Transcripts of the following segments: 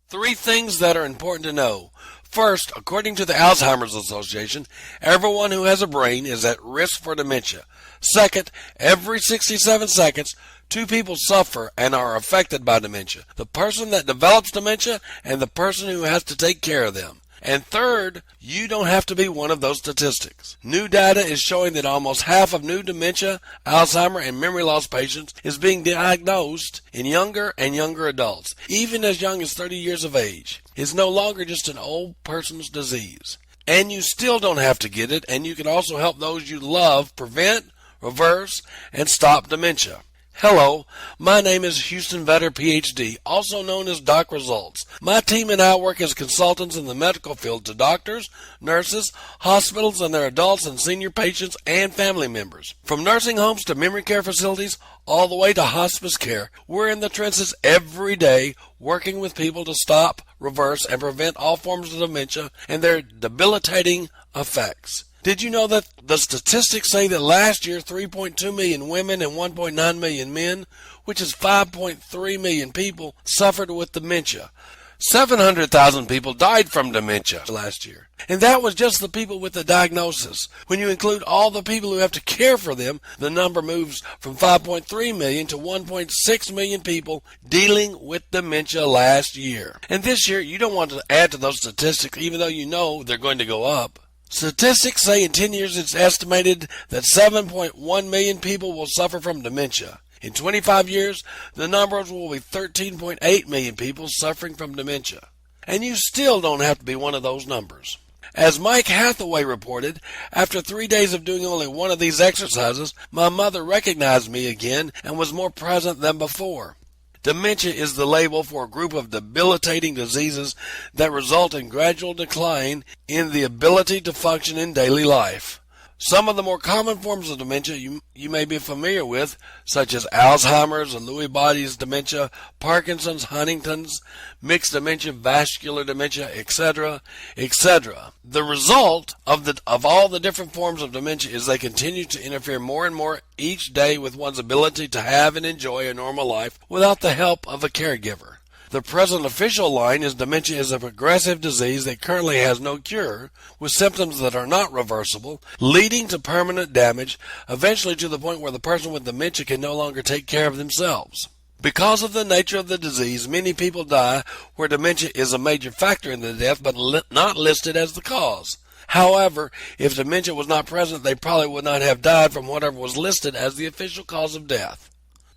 Three things that are important to know. First, according to the Alzheimer's Association, everyone who has a brain is at risk for dementia. Second, every 67 seconds, two people suffer and are affected by dementia. The person that develops dementia and the person who has to take care of them. And third, you don't have to be one of those statistics. New data is showing that almost half of new dementia, Alzheimer, and memory loss patients is being diagnosed in younger and younger adults, even as young as 30 years of age. It's no longer just an old person's disease. And you still don't have to get it, and you can also help those you love prevent, reverse, and stop dementia. Hello, my name is Houston Vetter, PhD, also known as DocResults. My team and I work as consultants in the medical field to doctors, nurses, hospitals, and their adults and senior patients and family members. From nursing homes to memory care facilities, all the way to hospice care, we're in the trenches every day working with people to stop, reverse, and prevent all forms of dementia and their debilitating effects. Did you know that the statistics say that last year 3.2 million women and 1.9 million men, which is 5.3 million people, suffered with dementia? 700,000 people died from dementia last year. And that was just the people with the diagnosis. When you include all the people who have to care for them, the number moves from 5.3 million to 1.6 million people dealing with dementia last year. And this year, you don't want to add to those statistics, even though you know they're going to go up. Statistics say in 10 years it's estimated that 7.1 million people will suffer from dementia. In 25 years, the numbers will be 13.8 million people suffering from dementia. And you still don't have to be one of those numbers. As Mike Hathaway reported, after 3 days of doing only one of these exercises, my mother recognized me again and was more present than before. Dementia is the label for a group of debilitating diseases that result in gradual decline in the ability to function in daily life. Some of the more common forms of dementia you may be familiar with, such as Alzheimer's and Lewy body's dementia, Parkinson's, Huntington's, mixed dementia, vascular dementia, etc., etc. The result of all the different forms of dementia is they continue to interfere more and more each day with one's ability to have and enjoy a normal life without the help of a caregiver. The present official line is dementia is a progressive disease that currently has no cure, with symptoms that are not reversible, leading to permanent damage, eventually to the point where the person with dementia can no longer take care of themselves. Because of the nature of the disease, many people die where dementia is a major factor in the death, but not listed as the cause. However, if dementia was not present, they probably would not have died from whatever was listed as the official cause of death.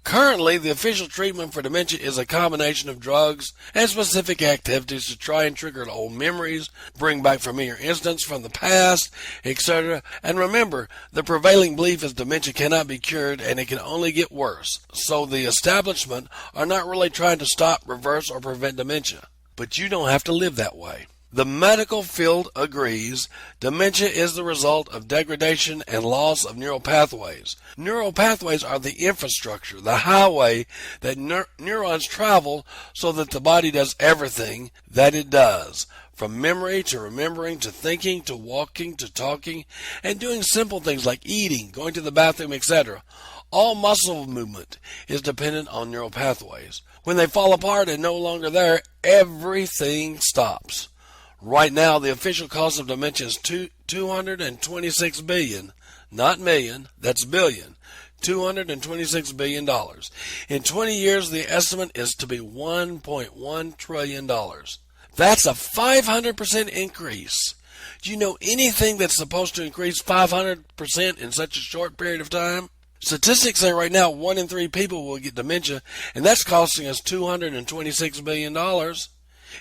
Currently, the official treatment for dementia is a combination of drugs and specific activities to try and trigger old memories, bring back familiar incidents from the past, etc. And remember, the prevailing belief is dementia cannot be cured and it can only get worse. So the establishment are not really trying to stop, reverse, or prevent dementia. But you don't have to live that way. The medical field agrees dementia is the result of degradation and loss of neural pathways. Neural pathways are the infrastructure, the highway that neurons travel so that the body does everything that it does, from memory to remembering to thinking to walking to talking and doing simple things like eating, going to the bathroom, etc. All muscle movement is dependent on neural pathways. When they fall apart and no longer there, everything stops. Right now, the official cost of dementia is $226 billion, not million, that's billion, $226 billion. In 20 years, the estimate is to be $1.1 trillion. That's a 500% increase. Do you know anything that's supposed to increase 500% in such a short period of time? Statistics say right now 1 in 3 people will get dementia, and that's costing us $226 billion.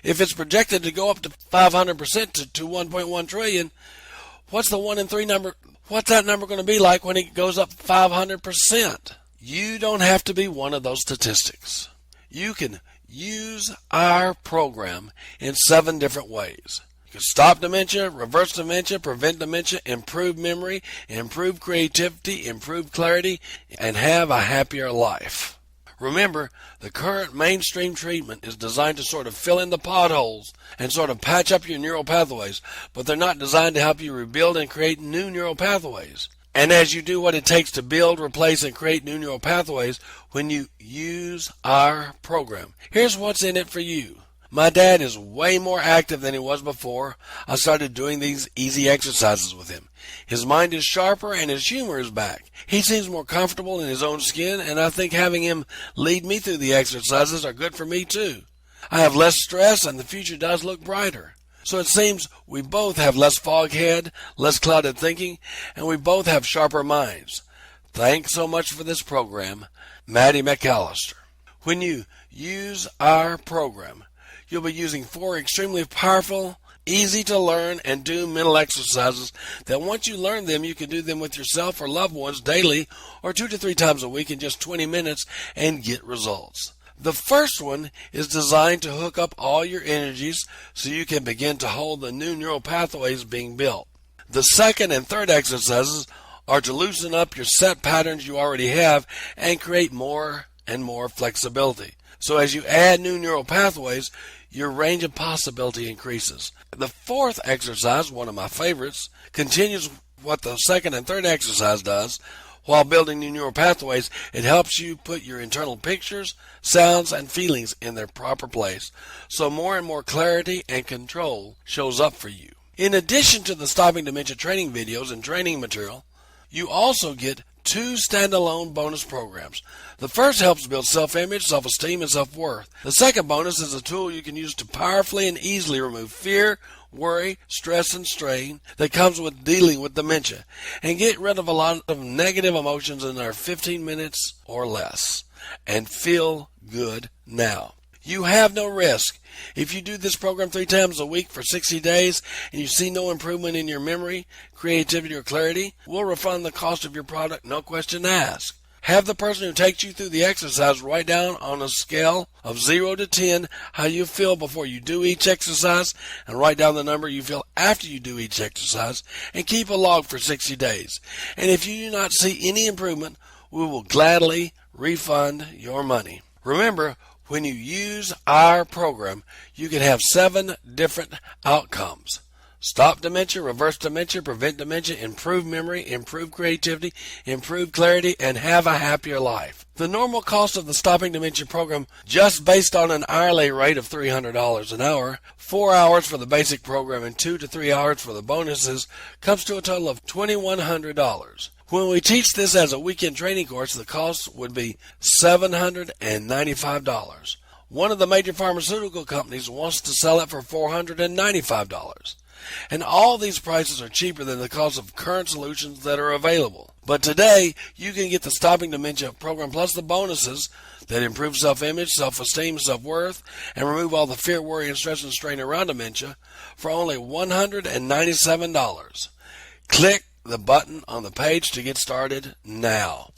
If it's projected to go up to 500% to 1.1 trillion, what's the 1 in 3 number? What's that number going to be like when it goes up 500%? You don't have to be one of those statistics. You can use our program in 7 different ways. You can stop dementia, reverse dementia, prevent dementia, improve memory, improve creativity, improve clarity, and have a happier life. Remember, the current mainstream treatment is designed to sort of fill in the potholes and sort of patch up your neural pathways, but they're not designed to help you rebuild and create new neural pathways. And as you do what it takes to build, replace, and create new neural pathways, when you use our program, here's what's in it for you. My dad is way more active than he was before I started doing these easy exercises with him. His mind is sharper and his humor is back. He seems more comfortable in his own skin, and I think having him lead me through the exercises are good for me too. I have less stress and the future does look brighter. So it seems we both have less foghead, less clouded thinking, and we both have sharper minds. Thanks so much for this program, Maddie McAllister. When you use our program, you'll be using 4 extremely powerful, easy to learn and do mental exercises that once you learn them, you can do them with yourself or loved ones daily or 2 to 3 times a week in just 20 minutes and get results. The first one is designed to hook up all your energies so you can begin to hold the new neural pathways being built. The second and third exercises are to loosen up your set patterns you already have and create more and more flexibility. So as you add new neural pathways, your range of possibility increases. The fourth exercise, one of my favorites, continues what the second and third exercise does. While building new neural pathways, it helps you put your internal pictures, sounds, and feelings in their proper place, so more and more clarity and control shows up for you. In addition to the Stopping Dementia training videos and training material, you also get 2 standalone bonus programs. The first helps build self-image, self-esteem, and self-worth. The second bonus is a tool you can use to powerfully and easily remove fear, worry, stress, and strain that comes with dealing with dementia, and get rid of a lot of negative emotions in our 15 minutes or less, and feel good now. You have no risk. If you do this program 3 times a week for 60 days and you see no improvement in your memory, creativity, or clarity, we'll refund the cost of your product, no question asked. Have the person who takes you through the exercise write down on a scale of 0 to 10 how you feel before you do each exercise, and write down the number you feel after you do each exercise, and keep a log for 60 days. And if you do not see any improvement, we will gladly refund your money. Remember, when you use our program, you can have 7 different outcomes. Stop dementia, reverse dementia, prevent dementia, improve memory, improve creativity, improve clarity, and have a happier life. The normal cost of the Stopping Dementia program, just based on an hourly rate of $300 an hour, 4 hours for the basic program and 2 to 3 hours for the bonuses, comes to a total of $2,100. When we teach this as a weekend training course, the cost would be $795. One of the major pharmaceutical companies wants to sell it for $495. And all these prices are cheaper than the cost of current solutions that are available. But today, you can get the Stopping Dementia program plus the bonuses that improve self-image, self-esteem, self-worth, and remove all the fear, worry, and stress and strain around dementia for only $197. Click the button on the page to get started now.